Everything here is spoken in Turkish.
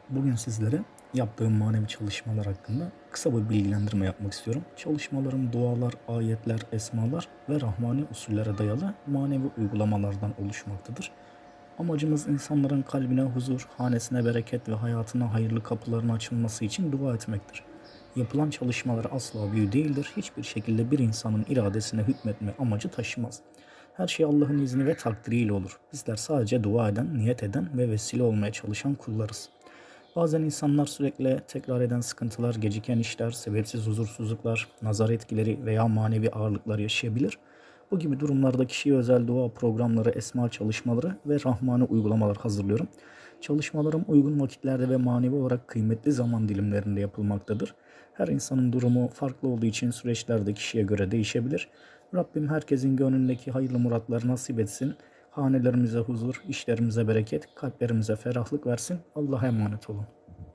Bugün sizlere yaptığım manevi çalışmalar hakkında kısa bir bilgilendirme yapmak istiyorum. Çalışmalarım dualar, ayetler, esmalar ve rahmani usullere dayalı manevi uygulamalardan oluşmaktadır. Amacımız insanların kalbine huzur, hanesine bereket ve hayatına hayırlı kapıların açılması için dua etmektir. Yapılan çalışmalar asla büyü değildir. Hiçbir şekilde bir insanın iradesine hükmetme amacı taşımaz. Her şey Allah'ın izni ve takdiriyle olur. Bizler sadece dua eden, niyet eden ve vesile olmaya çalışan kullarız. Bazen insanlar sürekli tekrar eden sıkıntılar, geciken işler, sebepsiz huzursuzluklar, nazar etkileri veya manevi ağırlıklar yaşayabilir. Bu gibi durumlarda kişiye özel dua programları, esma çalışmaları ve rahmani uygulamalar hazırlıyorum. Çalışmalarım uygun vakitlerde ve manevi olarak kıymetli zaman dilimlerinde yapılmaktadır. Her insanın durumu farklı olduğu için süreçler de kişiye göre değişebilir. Rabbim herkesin gönlündeki hayırlı muratları nasip etsin. Hanelerimize huzur, işlerimize bereket, kalplerimize ferahlık versin. Allah'a emanet olun.